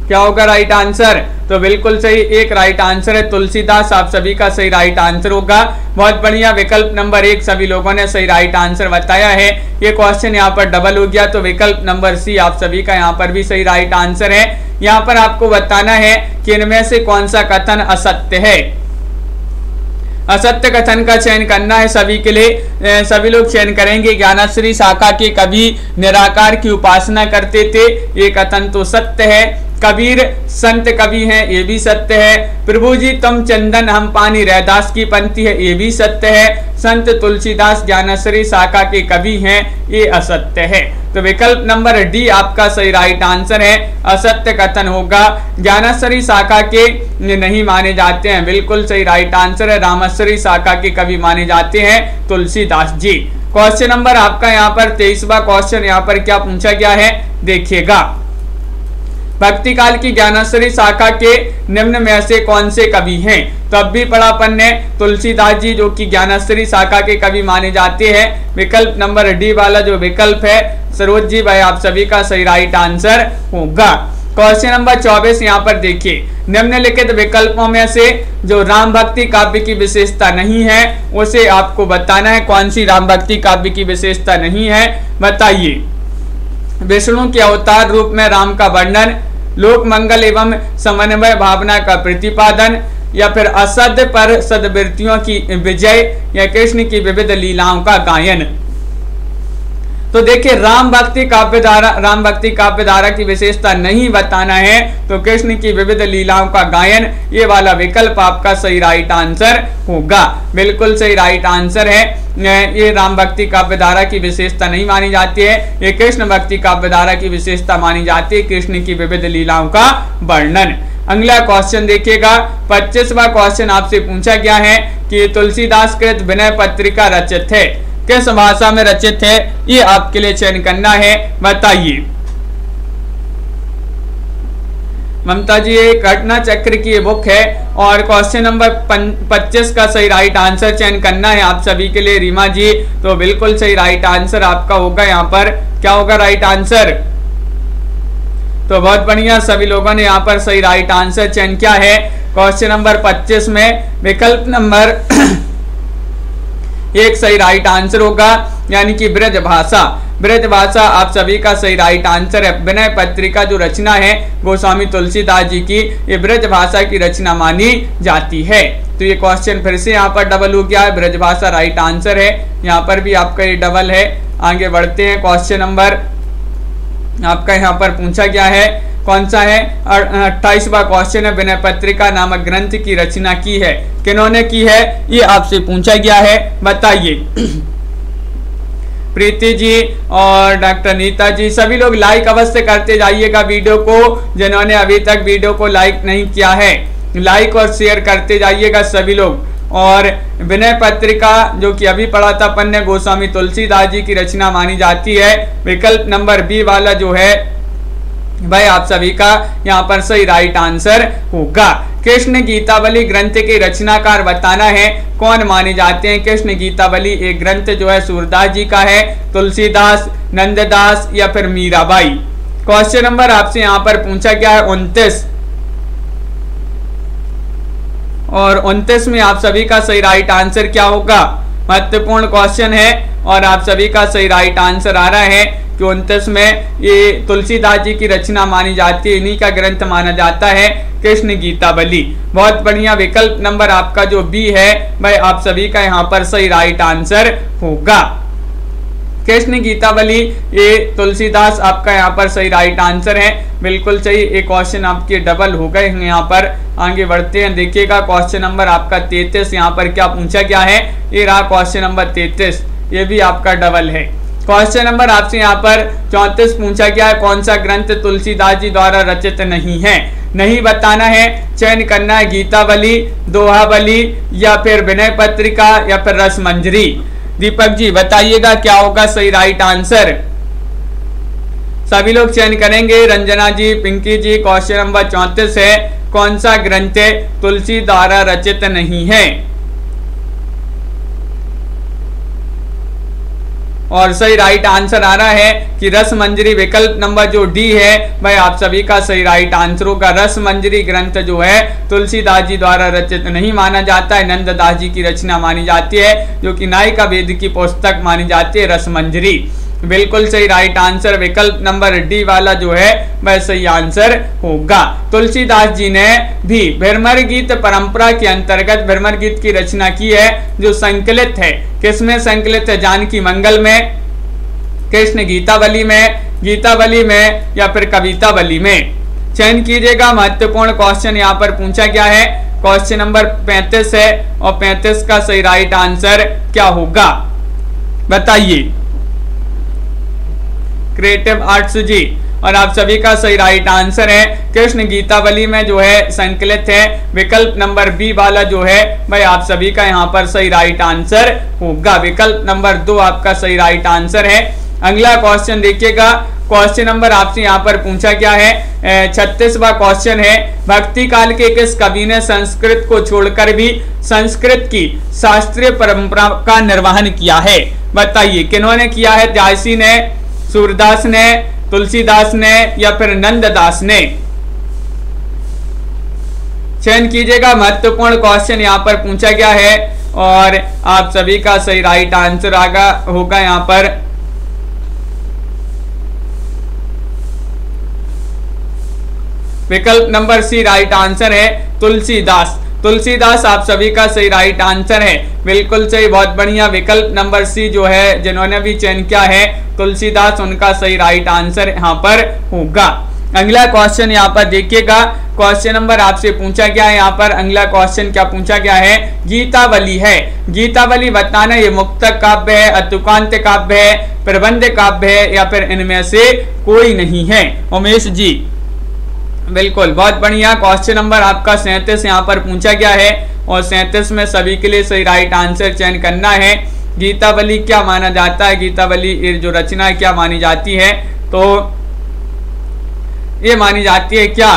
क्या होगा राइट आंसर? तो बिल्कुल सही एक राइट आंसर है तुलसीदास, आप सभी का सही राइट आंसर होगा। बहुत बढ़िया, विकल्प नंबर 1 सभी लोगों ने सही राइट आंसर बताया है। ये क्वेश्चन यहाँ पर डबल हो गया, तो विकल्प नंबर सी आप सभी का यहाँ पर भी सही राइट आंसर है। यहाँ पर आपको बताना है कि इनमें से कौन सा कथन असत्य है। असत्य कथन का चयन करना है सभी के लिए। सभी लोग चयन करेंगे। ज्ञानश्री शाखा के कवि निराकार की उपासना करते थे, ये कथन तो सत्य है। कबीर संत कवि हैं, ये भी सत्य है। प्रभु जी तुम चंदन हम पानी, रैदास की पंक्ति है, ये भी सत्य है। संत तुलसीदास ज्ञानश्री शाखा के कवि हैं, ये असत्य है। तो विकल्प नंबर डी आपका सही राइट आंसर है, असत्य कथन होगा। ज्ञानश्री शाखा के नहीं माने जाते हैं, बिल्कुल सही राइट आंसर है। रामश्री शाखा के कवि माने जाते हैं तुलसीदास जी। क्वेश्चन नंबर आपका यहाँ पर 23वां क्वेश्चन यहाँ पर क्या पूछा गया है, देखिएगा। भक्ति काल की ज्ञानश्री शाखा के निम्न में से कौन से कवि हैं? तो अब भी पढ़ा अपन ने, तुलसीदास जी जो कि ज्ञानश्री शाखा के कवि माने जाते हैं। विकल्प नंबर डी वाला जो विकल्प है सरोज जी भाई आप सभी का सही राइट आंसर होगा। क्वेश्चन नंबर 24 यहाँ पर देखिए, निम्नलिखित विकल्पों में से जो राम भक्ति काव्य की विशेषता नहीं है उसे आपको बताना है। कौन सी राम भक्ति काव्य की विशेषता नहीं है, बताइए। विष्णु के अवतार रूप में राम का वर्णन, लोक मंगल एवं समन्वय भावना का प्रतिपादन, या फिर असद पर सदवृत्तियों की विजय, या कृष्ण की विविध लीलाओं का गायन। तो देखिए राम भक्ति काव्य धारा की विशेषता नहीं बताना है, तो कृष्ण की विविध लीलाओं का गायन, ये वाला विकल्प आपका सही राइट आंसर होगा। बिल्कुल सही राइट आंसर है। ये राम भक्ति काव्य धारा की विशेषता नहीं मानी जाती है, ये कृष्ण भक्ति काव्य धारा की विशेषता मानी जाती है, कृष्ण की विविध लीलाओं का वर्णन। अगला क्वेश्चन देखिएगा, 25वां क्वेश्चन आपसे पूछा गया है कि तुलसीदास कृत विनय पत्रिका रचित है, किस भाषा में रचित है? ये आपके लिए चयन करना है, बताइए। ममता जी ये घटना चक्र की ये बुक है और क्वेश्चन नंबर 25 का सही राइट आंसर चयन करना है आप सभी के लिए। रीमा जी तो बिल्कुल सही राइट आंसर आपका होगा। यहाँ पर क्या होगा राइट आंसर? तो बहुत बढ़िया, सभी लोगों ने यहाँ पर सही राइट आंसर चयन किया है। क्वेश्चन नंबर 25 में विकल्प नंबर एक सही राइट आंसर होगा, यानी कि ब्रज भाषा। ब्रज भाषा आप सभी का सही राइट आंसर है। विनय पत्रिका जो रचना है गोस्वामी तुलसीदास जी की, ये ब्रज भाषा की रचना मानी जाती है। तो ये क्वेश्चन फिर से यहाँ पर डबल हो गया है, ब्रज भाषा राइट आंसर है। यहाँ पर भी आपका ये डबल है। आगे बढ़ते हैं, क्वेश्चन नंबर आपका यहाँ पर पूछा गया है, कौन सा है? 28वां क्वेश्चन है, विनय पत्रिका नामक ग्रंथ की रचना की है, किन्होंने की है, ये आपसे पूछा गया है, बताइए। प्रीति जी और डॉक्टर नीता जी, सभी लोग लाइक अवश्य करते जाइएगा वीडियो को। जिन्होंने अभी तक वीडियो को लाइक नहीं किया है, लाइक और शेयर करते जाइएगा सभी लोग। और विनय पत्रिका जो कि अभी पढ़ा था पन्ने, गोस्वामी तुलसीदास जी की रचना मानी जाती है। विकल्प नंबर बी वाला जो है भाई आप सभी का यहाँ पर सही राइट आंसर होगा। कृष्ण गीतावली ग्रंथ के रचनाकार बताना है, कौन माने जाते हैं? कृष्ण गीतावली एक ग्रंथ जो है सूरदास जी का है, तुलसीदास, नंददास या फिर मीराबाई। क्वेश्चन नंबर आपसे यहाँ पर पूछा गया है 29, और 29 में आप सभी का सही राइट आंसर क्या होगा? महत्वपूर्ण क्वेश्चन है और आप सभी का सही राइट आंसर आ रहा है कि 29 में ये तुलसीदास जी की रचना मानी जाती है, इन्हीं का ग्रंथ माना जाता है कृष्ण गीतावली। बहुत बढ़िया, विकल्प नंबर आपका जो बी है भाई आप सभी का यहाँ पर सही राइट आंसर होगा। कृष्ण गीतावली ये तुलसीदास आपका यहाँ पर सही राइट आंसर है, बिल्कुल सही। एक क्वेश्चन आपके डबल हो गए हैं यहाँ पर। आगे बढ़ते हैं, देखिएगा क्वेश्चन नंबर आपका 33 यहाँ पर क्या पूछा गया है, ये रहा क्वेश्चन नंबर 33, ये भी आपका डबल है। क्वेश्चन नंबर आपसे यहाँ पर 34 पूछा गया है, कौन सा ग्रंथ तुलसीदास जी द्वारा रचित नहीं है? नहीं बताना है, चयन करना है गीतावली, दोहावली या फिर विनय पत्रिका या फिर रसमंजरी। दीपक जी बताइएगा क्या होगा सही राइट आंसर? सभी लोग चयन करेंगे। रंजना जी, पिंकी जी, क्वेश्चन नंबर 34 है, कौन सा ग्रंथ तुलसी द्वारा रचित नहीं है? और सही राइट आंसर आ रहा है कि रसमंजरी। विकल्प नंबर जो डी है भाई आप सभी का सही राइट आंसर होगा। रसमंजरी ग्रंथ जो है तुलसीदास जी द्वारा रचित नहीं माना जाता है, नंददास जी की रचना मानी जाती है, जो कि नायिका वेद की पुस्तक मानी जाती है रसमंजरी। बिल्कुल सही राइट आंसर विकल्प नंबर डी वाला जो है वह सही आंसर होगा। तुलसीदास जी ने भी भ्रमर गीत परंपरा के अंतर्गत भ्रमर गीत की रचना की है, जो संकलित है, किसमें संकलित है? जानकी मंगल में, कृष्ण गीतावली में या फिर कवितावली में। चयन कीजिएगा। महत्वपूर्ण क्वेश्चन यहाँ पर पूछा गया है, क्वेश्चन नंबर 35 है और 35 का सही राइट आंसर क्या होगा बताइए। क्रिएटिव आर्ट्स जी, और आप सभी का सही राइट आंसर है कृष्ण गीतावली में जो है संकलित है। विकल्प नंबर बी वाला जो है भाई आप सभी का यहाँ पर सही राइट आंसर होगा। विकल्प नंबर 2 आपका सही राइट आंसर है। अगला क्वेश्चन देखिएगा, क्वेश्चन नंबर आपसे यहाँ पर पूछा गया है 36वां क्वेश्चन है, भक्ति काल के किस कवि ने संस्कृत को छोड़कर भी संस्कृत की शास्त्रीय परंपरा का निर्वहन किया है? बताइए किन्होंने किया है? त्यासी ने, सूरदास ने, तुलसीदास ने या फिर नंददास ने? चयन कीजिएगा। महत्वपूर्ण क्वेश्चन यहाँ पर पूछा गया है और आप सभी का सही राइट आंसर होगा यहाँ पर विकल्प नंबर सी राइट आंसर है तुलसीदास। तुलसीदास आप सभी का सही राइट आंसर है, बिल्कुल सही, बहुत बढ़िया। विकल्प नंबर सी जो है जिन्होंने भी चयन किया है तुलसीदास, उनका सही राइट आंसर यहाँ पर होगा। अगला क्वेश्चन यहाँ पर देखिएगा, क्वेश्चन नंबर आपसे पूछा गया है यहाँ पर। अगला क्वेश्चन क्या पूछा गया है? गीतावली है, गीतावली बताना ये मुक्तक काव्य है, अतुकांत काव्य है, प्रबंध काव्य है या फिर इनमें से कोई नहीं है? उमेश जी बिल्कुल, बहुत बढ़िया। क्वेश्चन नंबर आपका 37 यहाँ पर पूछा गया है और 37 में सभी के लिए सही राइट आंसर चयन करना है। गीतावली क्या माना जाता है? गीतावली जो रचना क्या मानी जाती है? तो ये मानी जाती है क्या?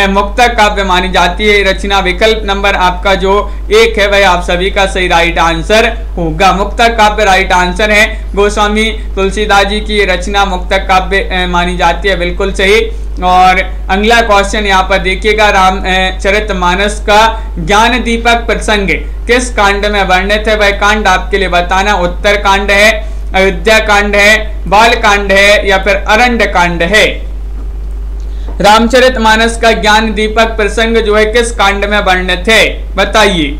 मुक्तक काव्य मानी जाती है रचना। विकल्प नंबर आपका जो 1 है वह आप सभी का सही राइट आंसर होगा। मुक्तक काव्य राइट आंसर है। गोस्वामी तुलसीदास जी की रचना मुक्तक काव्य मानी जाती है, बिल्कुल सही। और अगला क्वेश्चन यहाँ पर देखिएगा, रामचरितमानस का ज्ञान दीपक प्रसंग किस कांड में वर्णित है? वह कांड आपके लिए बताना। उत्तर कांड है, अयोध्या कांड है, बाल कांड है या फिर अरण्य कांड है? रामचरितमानस का ज्ञान दीपक प्रसंग जो है किस कांड में वर्णित है, बताइए।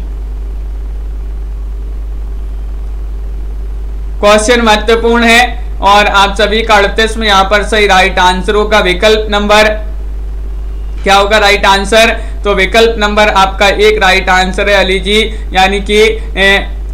क्वेश्चन महत्वपूर्ण है और आप सभी का 38 में यहाँ पर सही राइट आंसर होगा। विकल्प नंबर क्या होगा राइट आंसर? तो विकल्प नंबर आपका 1 राइट आंसर है अली जी, यानी कि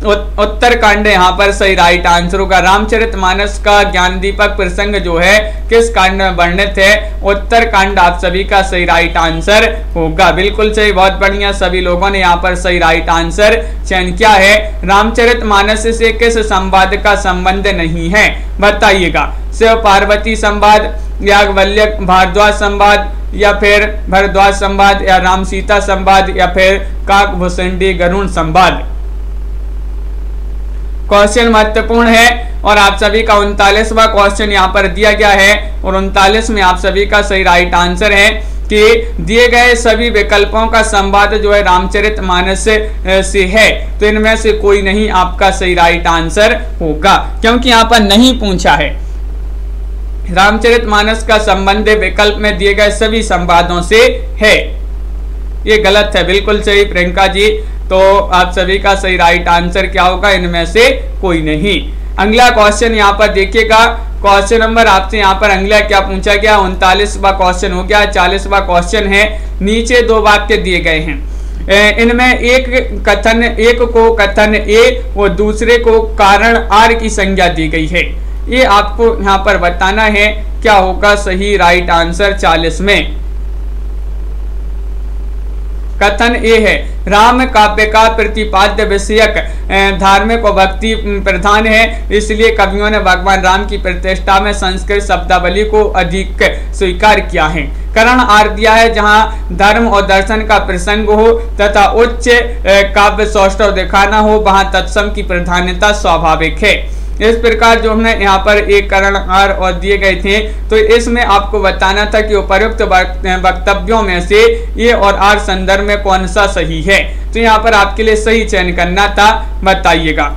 उत्तरकांड यहाँ पर सही राइट आंसर होगा। रामचरितमानस का ज्ञान दीपक प्रसंग जो है किस कांड में वर्णित है? उत्तरकांड आप सभी का सही राइट आंसर होगा, बिल्कुल सही, बहुत बढ़िया। सभी लोगों ने यहाँ पर सही राइट आंसर चयन किया है। रामचरितमानस से किस संवाद का संबंध नहीं है, बताइएगा। शिव पार्वती संवाद, याज्ञवल्क्य भारद्वाज संवाद, या फिर भरद्वाज संवाद, या राम सीता संवाद, या फिर काकभूषणी गरुड़ संवाद? क्वेश्चन महत्वपूर्ण है और आप सभी का 39वां क्वेश्चन यहाँ पर दिया गया है और 39 में आप सभी का सही राइट आंसर है कि दिए गए सभी विकल्पों का संवाद जो है रामचरितमानस से है, तो इनमें से कोई नहीं आपका सही राइट आंसर होगा, क्योंकि यहाँ पर नहीं पूछा है। रामचरितमानस का संबंध विकल्प में दिए गए सभी संवादों से है, ये गलत है, बिल्कुल सही प्रियंका जी। तो आप सभी का सही राइट आंसर क्या होगा? इनमें से कोई नहीं। अगला क्वेश्चन यहाँ पर देखिएगा, क्वेश्चन नंबर आपसे यहाँ पर अगला क्या पूछा गया? 39वां क्वेश्चन हो गया। 40वां क्वेश्चन है, नीचे 2 वाक्य दिए गए हैं, इनमें एक को कथन ए और दूसरे को कारण आर की संज्ञा दी गई है। ये आपको यहाँ पर बताना है क्या होगा सही राइट आंसर 40 में। कथन ए है, राम काव्य का प्रतिपाद्य विषयक धार्मिक और भक्ति प्रधान है, इसलिए कवियों ने भगवान राम की प्रतिष्ठा में संस्कृत शब्दावली को अधिक स्वीकार किया है। करण आर दिया है, जहां धर्म और दर्शन का प्रसंग हो तथा उच्च काव्य सौष्ठव दिखाना हो, वहां तत्सम की प्रधानता स्वाभाविक है। इस प्रकार जो हमने यहाँ पर एक करण आर और दिए गए थे, तो इसमें आपको बताना था कि उपयुक्त वक्तव्यों में से ये और आर संदर्भ में कौन सा सही है। तो यहाँ पर आपके लिए सही चयन करना था, बताइएगा।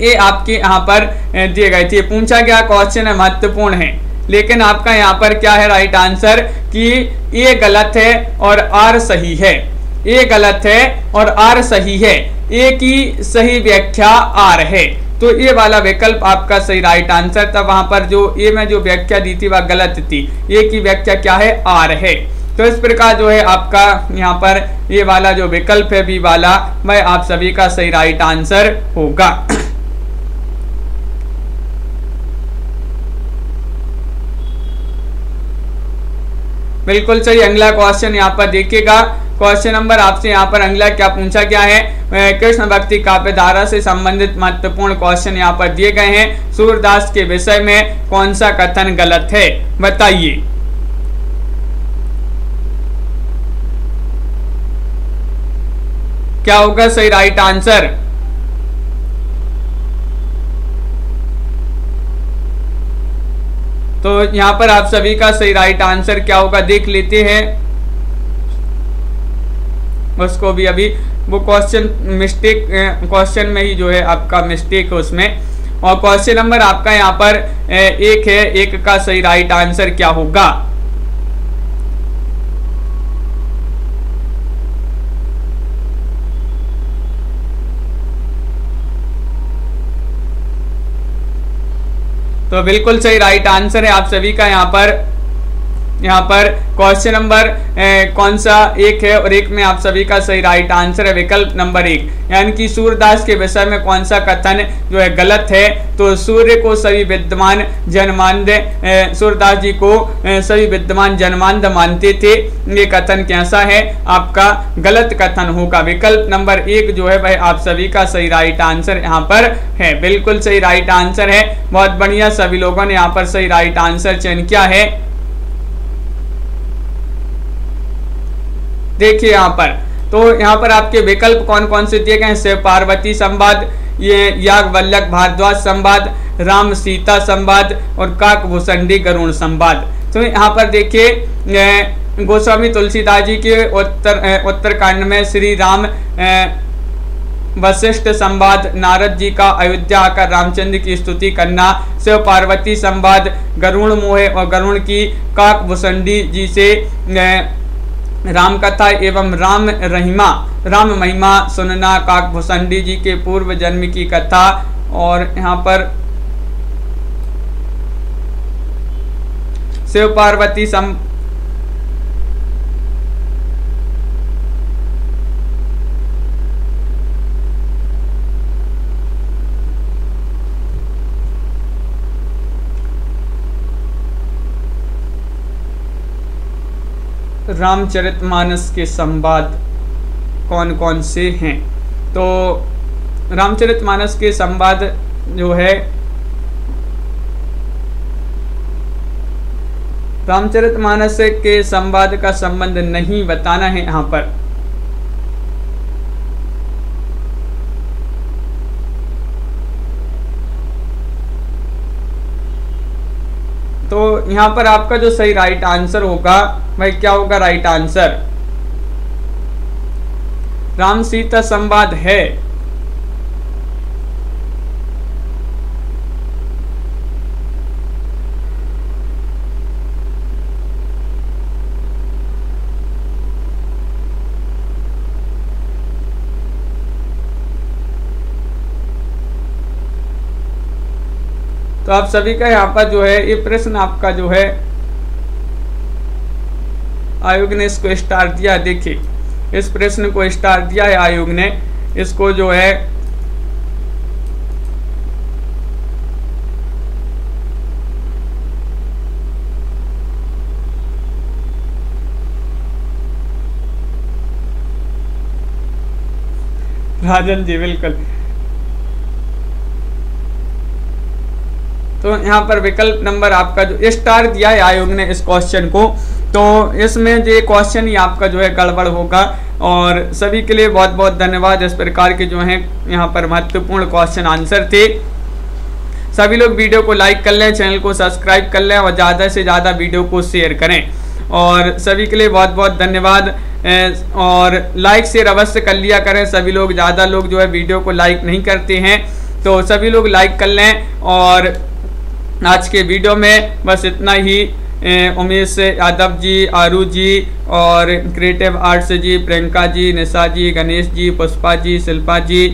ये आपके यहाँ पर दिए गए थे। पूछा गया क्वेश्चन महत्वपूर्ण है, लेकिन आपका यहाँ पर क्या है राइट आंसर कि ये गलत है और आर सही है। ये गलत है और आर सही है, ए की सही व्याख्या आर है, तो ये वाला विकल्प आपका सही राइट आंसर था। वहां पर जो ए में जो व्याख्या दी थी वह गलत थी, ए की व्याख्या क्या है? आर है। तो इस प्रकार जो है आपका यहाँ पर ये वाला जो विकल्प है बी वाला, वह आप सभी का सही राइट आंसर होगा। बिल्कुल सही। अगला क्वेश्चन यहाँ पर देखिएगा, क्वेश्चन नंबर आपसे यहाँ पर अगला क्या पूछा गया है? कृष्ण भक्ति काव्य धारा से संबंधित महत्वपूर्ण क्वेश्चन यहाँ पर दिए गए हैं। सूरदास के विषय में कौन सा कथन गलत है, बताइए। क्या होगा सही राइट आंसर? तो यहाँ पर आप सभी का सही राइट आंसर क्या होगा देख लेते हैं, उसको भी अभी वो क्वेश्चन मिस्टेक क्वेश्चन में ही जो है आपका मिस्टेक है उसमें। और क्वेश्चन नंबर आपका यहाँ पर 1 है, 1 का सही राइट आंसर क्या होगा? तो बिल्कुल सही राइट आंसर है आप सभी का यहाँ पर क्वेश्चन नंबर कौन सा 1 है और 1 में आप सभी का सही राइट आंसर है विकल्प नंबर 1, यानी कि सूर्यदास के विषय में कौन सा कथन जो है गलत है। तो सूर्य को सभी विद्यमान जन्मांध, सूर्यदास जी को सभी विद्यमान जन्मांध मानते थे, ये कथन कैसा है? आपका गलत कथन होगा। विकल्प नंबर 1 जो है वह आप सभी का सही राइट आंसर यहाँ पर है, बिल्कुल सही राइट आंसर है। बहुत बढ़िया, सभी लोगों ने यहाँ पर सही राइट आंसर चयन किया है। देखिए यहाँ पर, तो यहाँ पर आपके विकल्प कौन कौन से दिए गए हैं? शिव पार्वती संवाद, ये याज्ञवल्क्य भारद्वाज संवाद, राम सीता संवाद और काकभूषणी गरुड़ संवाद। तो यहाँ पर देखिए गोस्वामी तुलसीदास जी के उत्तरकांड में श्री राम वशिष्ठ संवाद, नारद जी का अयोध्या आकर रामचंद्र की स्तुति करना, शिव पार्वती संवाद, गरुड़ मोहे और गरुड़ की काकभूषणी जी से राम कथा एवं राम महिमा सुनना, काकभूषणी जी के पूर्व जन्म की कथा। और यहाँ पर शिव पार्वती रामचरितमानस के संवाद कौन कौन से हैं? तो रामचरितमानस के संवाद जो है, रामचरितमानस के संवाद का संबंध नहीं बताना है यहाँ पर। तो यहाँ पर आपका जो सही राइट आंसर होगा भाई क्या होगा? राइट आंसर राम सीता संवाद है। तो आप सभी का यहाँ पर जो है ये प्रश्न आपका जो है आयोग ने इसको स्टार दिया। देखिए इस प्रश्न को स्टार दिया है आयोग ने, इसको जो है राजन जी बिल्कुल। तो यहाँ पर विकल्प नंबर आपका जो स्टार दिया है आयोग ने इस क्वेश्चन को, तो इसमें जो क्वेश्चन ही आपका जो है गड़बड़ होगा। और सभी के लिए बहुत बहुत धन्यवाद। इस प्रकार के जो हैं यहाँ पर महत्वपूर्ण क्वेश्चन आंसर थे। सभी लोग वीडियो को लाइक कर लें, चैनल को सब्सक्राइब कर लें और ज़्यादा से ज़्यादा वीडियो को शेयर करें। और सभी के लिए बहुत बहुत धन्यवाद। और लाइक शेयर अवश्य कर लिया करें सभी लोग, ज़्यादा लोग जो है वीडियो को लाइक नहीं करते हैं, तो सभी लोग लाइक कर लें। और आज के वीडियो में बस इतना ही। उमेश यादव जी, आरू जी और क्रिएटिव आर्ट्स जी, प्रियंका जी, निशा जी, गणेश जी, पुष्पा जी, शिल्पा जी,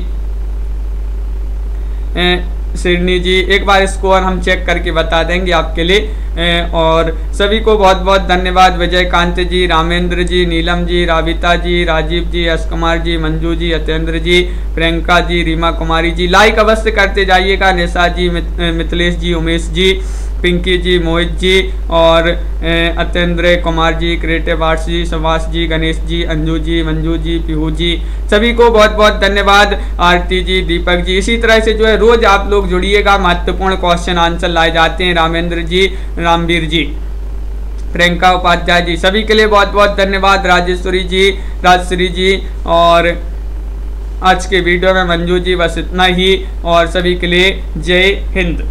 सिरनी जी, एक बार स्कोर हम चेक करके बता देंगे आपके लिए। और सभी को बहुत बहुत धन्यवाद। विजयकांत जी, रामेंद्र जी, नीलम जी, राविता जी, राजीव जी, यश कुमार जी, मंजू जी, अतेंद्र जी, प्रियंका जी, रीमा कुमारी जी, लाइक अवश्य करते जाइएगा। निशा जी, मिथिलेश जी, उमेश जी, पिंकी जी, मोहित जी और अतेंद्र कुमार जी, क्रिएटिव आर्ट्स जी, सुभाष जी, गणेश जी, अंजू जी, मंजू जी, पीहू जी, सभी को बहुत बहुत धन्यवाद। आरती जी, दीपक जी, इसी तरह से जो है रोज आप लोग जुड़िएगा। महत्वपूर्ण क्वेश्चन आंसर लाए जाते हैं। रामेंद्र जी, रामवीर जी, प्रियंका उपाध्याय जी, सभी के लिए बहुत बहुत धन्यवाद। राजेश्वरी जी, राजश्री जी और आज के वीडियो में मंजू जी, बस इतना ही। और सभी के लिए जय हिंद।